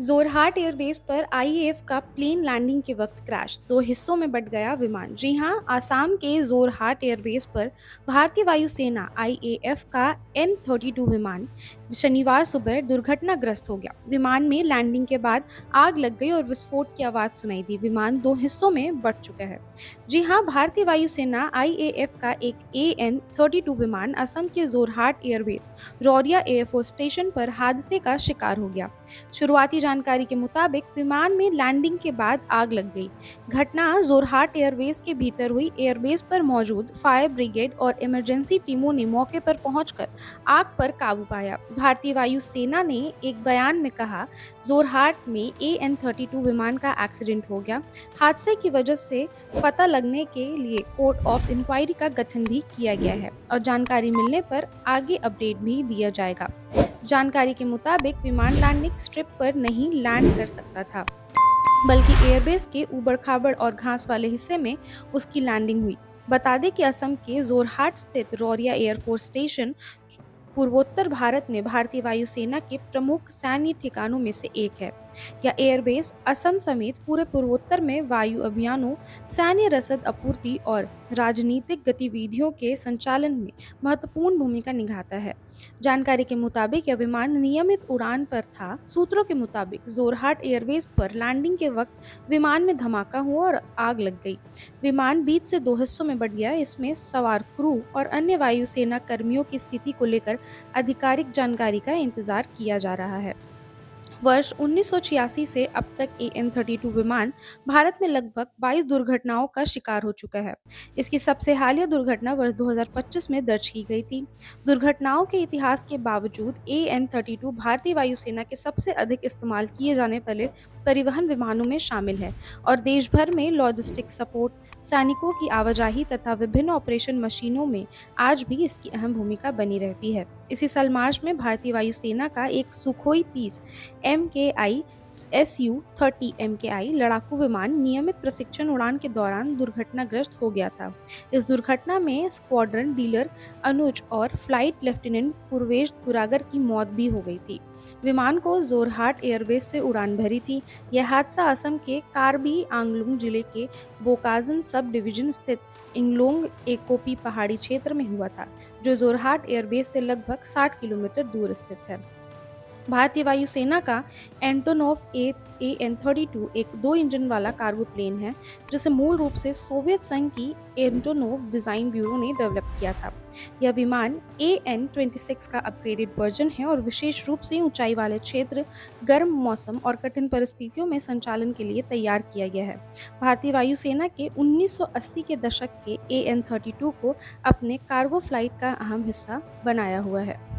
Jorhat airbase पर IAF का plane landing के वक्त क्रैश, दो हिस्सों में बंट गया विमान। जी हां, आसाम के जोरहाट एयरबेस पर भारतीय वायुसेना आईएएफ का N-32 विमान शनिवार सुबह दुर्घटनाग्रस्त हो गया। विमान में लैंडिंग के बाद आग लग गई और विस्फोट की आवाज सुनाई दी। विमान दो हिस्सों में बंट चुका है। जी हां, भारतीय वायुसेना आईएएफ का एक AN-32 विमान असम के जोरहाट एयरबेस रौरिया एयरफोर्स स्टेशन पर हादसे का शिकार हो गया। शुरुआती जानकारी के मुताबिक विमान में लैंडिंग के बाद आग लग गई। घटना जोरहाट एयरबेस के भीतर हुई। एयरबेस पर मौजूद फायर ब्रिगेड और इमरजेंसी टीमों ने मौके पर पहुंचकर आग पर काबू पाया। भारतीय वायुसेना ने एक बयान में कहा, जोरहाट में AN-32 विमान का एक्सीडेंट हो गया। हादसे की वजह से पता लगने के लिए कोर्ट ऑफ इंक्वायरी का गठन भी किया गया है और जानकारी मिलने पर आगे अपडेट भी दिया जाएगा। जानकारी के मुताबिक विमान लैंडिंग स्ट्रिप पर नहीं लैंड कर सकता था, बल्कि एयरबेस के ऊबड़-खाबड़ और घास वाले हिस्से में उसकी लैंडिंग हुई। बता दें कि असम के जोरहाट स्थित रौरिया एयरफोर्स स्टेशन पूर्वोत्तर भारत में भारतीय वायुसेना के प्रमुख सैन्य ठिकानों में से एक है। यह एयरबेस असम समेत पूरे पूर्वोत्तर में वायु अभियानों, सैन्य रसद आपूर्ति और राजनीतिक गतिविधियों के संचालन में महत्वपूर्ण भूमिका निभाता है। जानकारी के मुताबिक यह विमान नियमित उड़ान पर था। सूत्रों के मुताबिक जोरहाट एयरबेस पर लैंडिंग के वक्त विमान में धमाका हुआ और आग लग गई। विमान बीच से दो हिस्सों में बंट गया। इसमें सवार क्रू और अन्य वायुसेना कर्मियों की स्थिति को लेकर आधिकारिक जानकारी का इंतजार किया जा रहा है। वर्ष 1986 से अब तक AN-32 विमान भारत में लगभग 22 दुर्घटनाओं का शिकार हो चुका है। इसकी सबसे हालिया दुर्घटना वर्ष 2025 में दर्ज की गई थी। दुर्घटनाओं के इतिहास के बावजूद AN-32 भारतीय वायुसेना के सबसे अधिक इस्तेमाल किए जाने वाले परिवहन विमानों में शामिल है और देश भर में लॉजिस्टिक सपोर्ट, सैनिकों की आवाजाही तथा विभिन्न ऑपरेशन मशीनों में आज भी इसकी अहम भूमिका बनी रहती है। इसी साल मार्च में भारतीय वायुसेना का एक सुखोई 30 MKI Su-30 MKI लड़ाकू विमान नियमित प्रशिक्षण उड़ान के दौरान दुर्घटनाग्रस्त हो गया था। इस दुर्घटना में स्क्वाड्रन लीडर अनुज और फ्लाइट लेफ्टिनेंट पूर्वेश दुरागर की मौत भी हो गई थी। विमान को जोरहाट एयरबेस से उड़ान भरी थी। यह हादसा असम के कार्बी आंगलुंग जिले के बोकाजन सब डिवीजन स्थित इंगलोंग एकोपी पहाड़ी क्षेत्र में हुआ था, जो जोरहाट एयरबेस से लगभग 60 किलोमीटर दूर स्थित है। भारतीय वायुसेना का एंटोनोव AN-32 एक 2 इंजन वाला कार्गो प्लेन है, जिसे मूल रूप से सोवियत संघ की एंटोनोव डिजाइन ब्यूरो ने डेवलप किया था। यह विमान AN-26 का अपग्रेडेड वर्जन है और विशेष रूप से ऊंचाई वाले क्षेत्र, गर्म मौसम और कठिन परिस्थितियों में संचालन के लिए तैयार किया गया है। भारतीय वायुसेना के 1980 के दशक के AN-32 को अपने कार्गो फ्लाइट का अहम हिस्सा बनाया हुआ है।